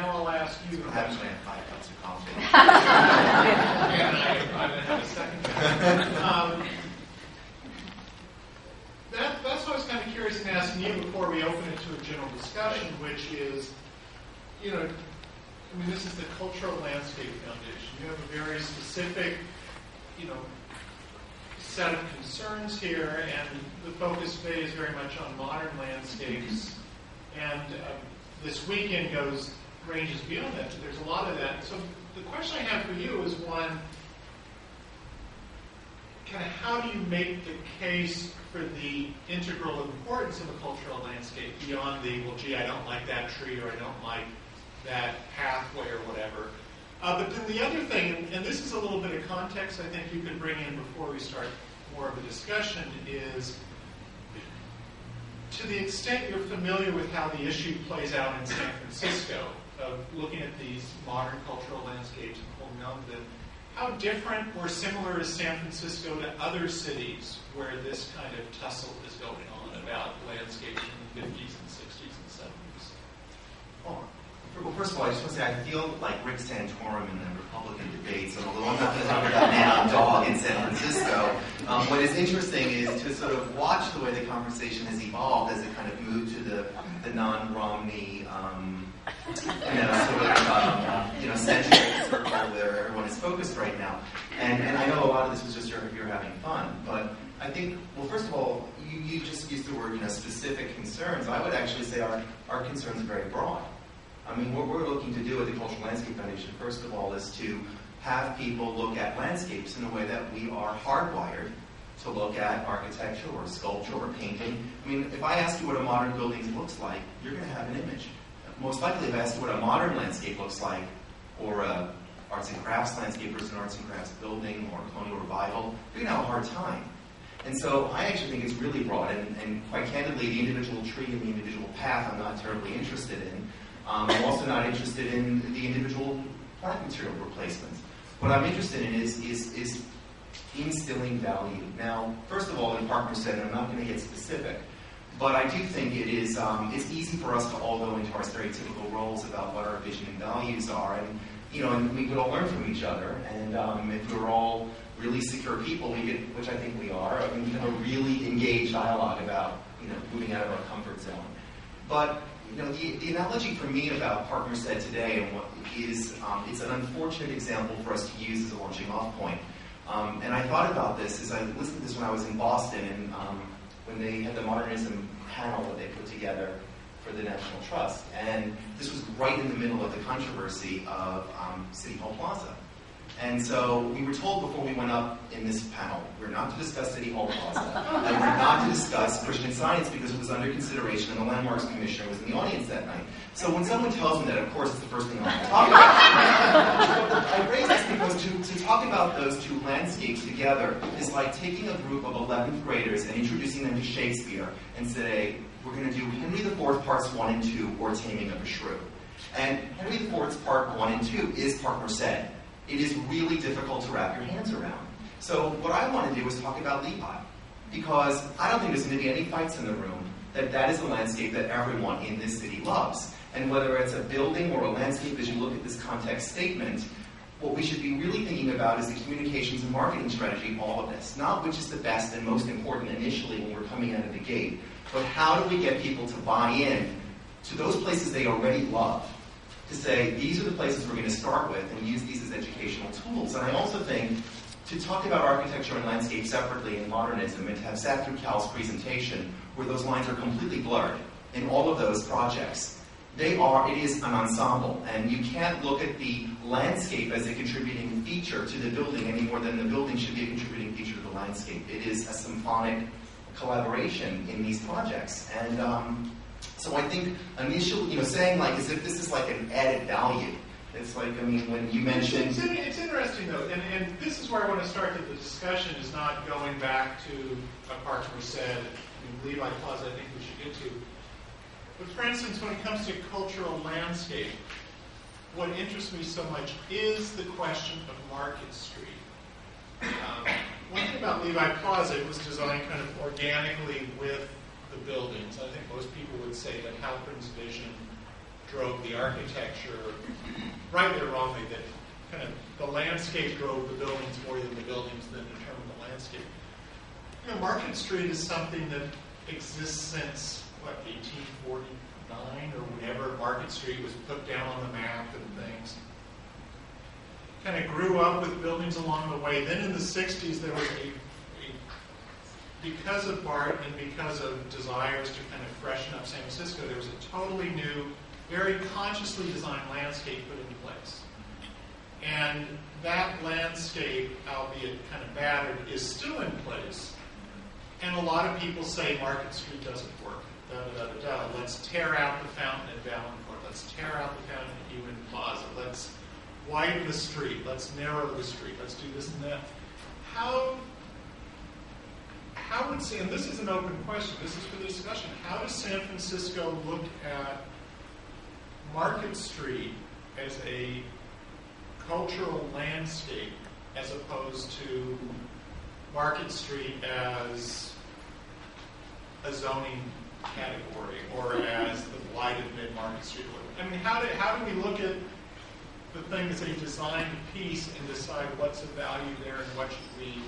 now I'll ask you. I actually have 5 cups of coffee. And I'm going to have a second. That's what I was kind of curious in asking you before we open it to a general discussion, which is, this is the Cultural Landscape Foundation. You have a very specific, set of concerns here, and the focus today is very much on modern landscapes. And this weekend ranges beyond that. There's a lot of that. So the question I have for you is one, kind of how do you make the case for the integral importance of a cultural landscape beyond the, well, gee, I don't like that tree, or I don't like that pathway, or whatever. But then the other thing, and this is a little bit of context I think you could bring in before we start more of a discussion, is to the extent you're familiar with how the issue plays out in San Francisco, of looking at these modern cultural landscapes and holding on to them, how different or similar is San Francisco to other cities where this kind of tussle is going on about landscapes in the 50s and 60s and 70s? Well, first of all, I just want to say I feel like Rick Santorum in the Republican debates, and although I'm not going to talk about man dog in San Francisco, what is interesting is to sort of watch the way the conversation has evolved as it kind of moved to the non-Romney, centric circle where everyone is focused right now. And I know a lot of this was just you're having fun, but I think, well, first of all, you just used the word specific concerns. I would actually say our concerns are very broad. What we're looking to do at the Cultural Landscape Foundation, first of all, is to have people look at landscapes in a way that we are hardwired to look at architecture or sculpture or painting. If I ask you what a modern building looks like, you're going to have an image. Most likely, if I ask you what a modern landscape looks like, or a arts and crafts landscape versus an arts and crafts building, or colonial revival, you're going to have a hard time. And so I actually think it's really broad, and quite candidly, the individual tree and the individual path I'm not terribly interested in. I'm also not interested in the individual plant material replacements. What I'm interested in is instilling value. Now, first of all, in Park said, and I'm not going to get specific, but I do think it is it's easy for us to all go into our stereotypical roles about what our vision and values are, and we could all learn from each other. And if we're all really secure people, we could, which I think we are, we can have a really engaged dialogue about moving out of our comfort zone. But the analogy for me about Partner Said today and what is, it's an unfortunate example for us to use as a launching off point. And I thought about this as I listened to this when I was in Boston, and when they had the modernism panel that they put together for the National Trust. And this was right in the middle of the controversy of City Hall Plaza. And so we were told before we went up in this panel, we're not to discuss City Hall Plaza, and we're not to discuss Christian Science because it was under consideration, and the Landmarks Commissioner was in the audience that night. So when someone tells me that, of course, it's the first thing I want to talk about. I raise this because to talk about those two landscapes together is like taking a group of 11th graders and introducing them to Shakespeare and say, we're going to do Henry IV parts 1 and 2, or Taming of a Shrew. And Henry IV's part 1 and 2 is Partner Said. It is really difficult to wrap your hands around. So what I want to do is talk about Levi, because I don't think there's going to be any fights in the room that is a landscape that everyone in this city loves. And whether it's a building or a landscape, as you look at this context statement, what we should be really thinking about is the communications and marketing strategy of all of this. Not which is the best and most important initially when we're coming out of the gate, but how do we get people to buy in to those places they already love, to say, these are the places we're going to start with and use these as educational tools. And I also think to talk about architecture and landscape separately in modernism, and to have sat through Cal's presentation where those lines are completely blurred in all of those projects, it is an ensemble, and you can't look at the landscape as a contributing feature to the building any more than the building should be a contributing feature to the landscape. It is a symphonic collaboration in these projects. And so I think initially, saying like as if this is like an added value. It's like, when you mentioned... It's interesting, though, and this is where I want to start the discussion, is not going back to a Park Said, Levi Plaza, I think we should get to. But for instance, when it comes to cultural landscape, what interests me so much is the question of Market Street. One thing about Levi Plaza, it was designed kind of organically with the buildings. I think most people would say that Halpern's vision drove the architecture, rightly or wrongly, that kind of the landscape drove the buildings more than the buildings then determined the landscape. You know, Market Street is something that exists since, what, 1849 or whenever Market Street was put down on the map and things. Kind of grew up with buildings along the way. Then in the 60s, there was because of BART and because of desires to kind of freshen up San Francisco, there was a totally new, very consciously designed landscape put into place. And that landscape, albeit kind of battered, is still in place. And a lot of people say Market Street doesn't work. Let's tear out the fountain at Valancourt. Let's tear out the fountain at Human Plaza. Let's widen the street. Let's narrow the street. Let's do this and that. How would, and this is an open question, this is for the discussion, how does San Francisco look at Market Street as a cultural landscape as opposed to Market Street as a zoning category or as the blighted mid-Market Street? I mean, how do we look at the thing as a designed piece and decide what's of value there and what should we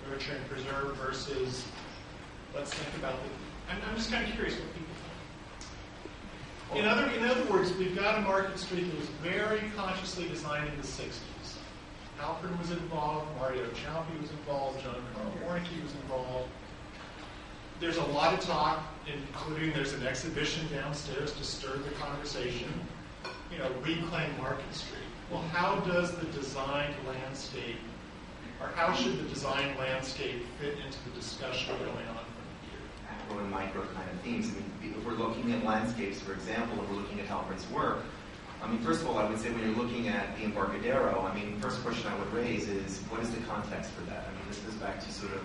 nurture and preserve versus let's think about the... I'm just kind of curious what people think. In other words, we've got a Market Street that was very consciously designed in the 60s. Halpern was involved, Mario Ciampi was involved, John Carl Warnke was involved. There's a lot of talk, including there's an exhibition downstairs to stir the conversation. You know, reclaim Market Street. Well, how does the designed landscape, or how should the design landscape fit into the discussion going on from here? Macro and micro kind of themes. I mean, if we're looking at landscapes, for example, and we're looking at Halpern's work, I mean, first of all, I would say when you're looking at the Embarcadero, I mean, first question I would raise is, what is the context for that? I mean, this goes back to sort of,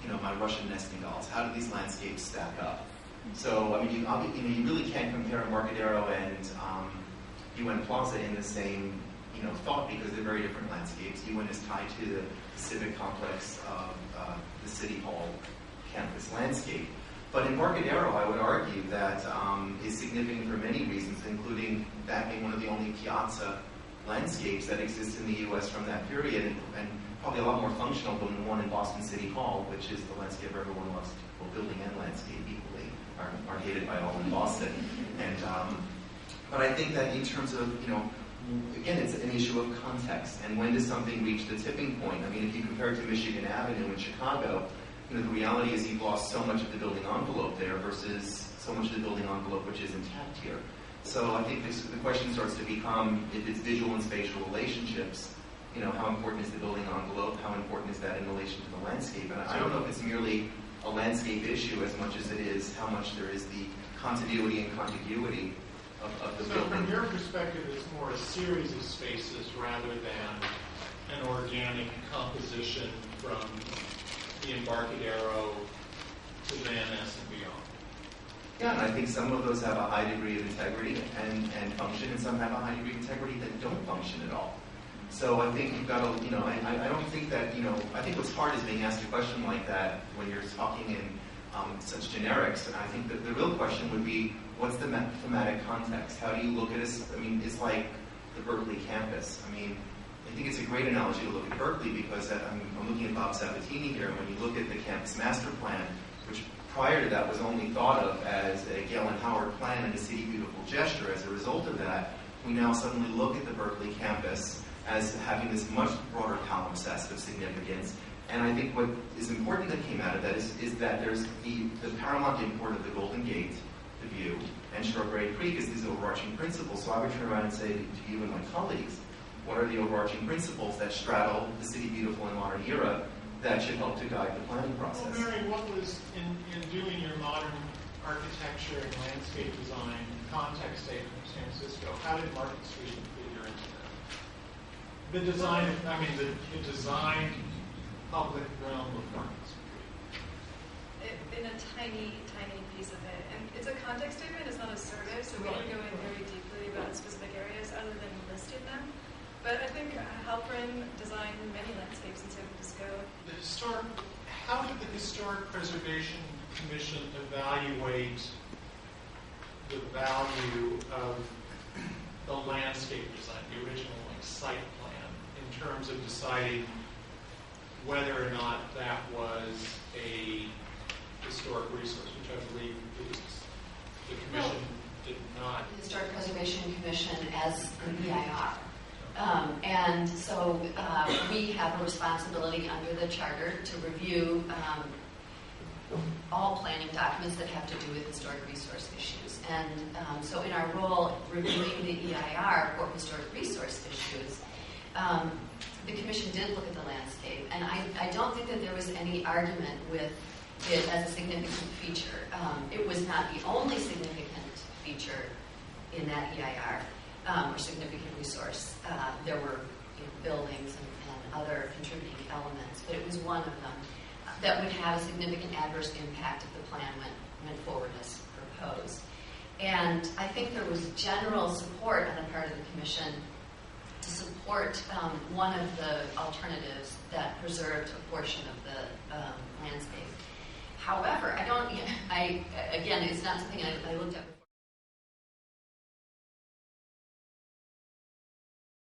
you know, my Russian nesting dolls. How do these landscapes stack up? So, I mean, you really can't compare Embarcadero and UN Plaza in the same, you know, thought because they're very different landscapes. UN is tied to the civic complex of the City Hall campus landscape. But Embarcadero, I would argue, that is significant for many reasons, including that being one of the only piazza landscapes that exists in the U.S. from that period, and probably a lot more functional than the one in Boston City Hall, which is the landscape everyone loves, well, building and landscape equally, are hated by all in Boston. And but I think that in terms of, you know, again, it's an issue of context, and when does something reach the tipping point? I mean, if you compare it to Michigan Avenue in Chicago, you know, the reality is you've lost so much of the building envelope there versus so much of the building envelope which is intact here. So I think the question starts to become, if it's visual and spatial relationships, you know, how important is the building envelope? How important is that in relation to the landscape? And I don't know if it's merely a landscape issue as much as it is how much there is the continuity and contiguity of the building. So from your perspective, it's more a series of spaces rather than an organic composition from the Embarcadero to Van Ness and beyond. Yeah, and I think some of those have a high degree of integrity and function, and some have a high degree of integrity that don't function at all. So I think you've got to, you know, I don't think that, you know, I think what's hard is being asked a question like that when you're talking in such generics. And I think that the real question would be, what's the thematic context? How do you look at it? I mean, it's like the Berkeley campus. I mean, I think it's a great analogy to look at Berkeley because I'm looking at Bob Sabatini here. When you look at the campus master plan, which prior to that was only thought of as a Galen Howard plan and a City Beautiful gesture, as a result of that, we now suddenly look at the Berkeley campus as having this much broader palimpsest of significance. And I think what is important that came out of that is that there's the paramount import of the Golden Gate, the view, and Strawberry Creek is these overarching principles. So I would turn around and say to you and my colleagues, what are the overarching principles that straddle the City Beautiful and modern era that should help to guide the planning process? Well, Mary, what was, in doing your modern architecture and landscape design context statement of San Francisco, how did Market Street figure into that? The design, the designed public realm of Market Street. In a tiny, tiny piece of it. And it's a context statement, it's not a survey, so we didn't go in very deeply about specific areas other than listing them. But I think Halpern designed many landscapes in San Francisco. How did the Historic Preservation Commission evaluate the value of the landscape design, the original site plan, in terms of deciding whether or not that was a historic resource, which I believe it was, the commission did not. The Historic Preservation Commission as an EIR. And so we have a responsibility under the charter to review all planning documents that have to do with historic resource issues. And so in our role reviewing the EIR for historic resource issues, the commission did look at the landscape. And I don't think that there was any argument with it as a significant feature. It was not the only significant feature in that EIR or significant resource. There were buildings and other contributing elements, but it was one of them that would have a significant adverse impact if the plan went forward as proposed. And I think there was general support on the part of the commission to support one of the alternatives that preserved a portion of the landscape. However, again, it's not something I looked at before.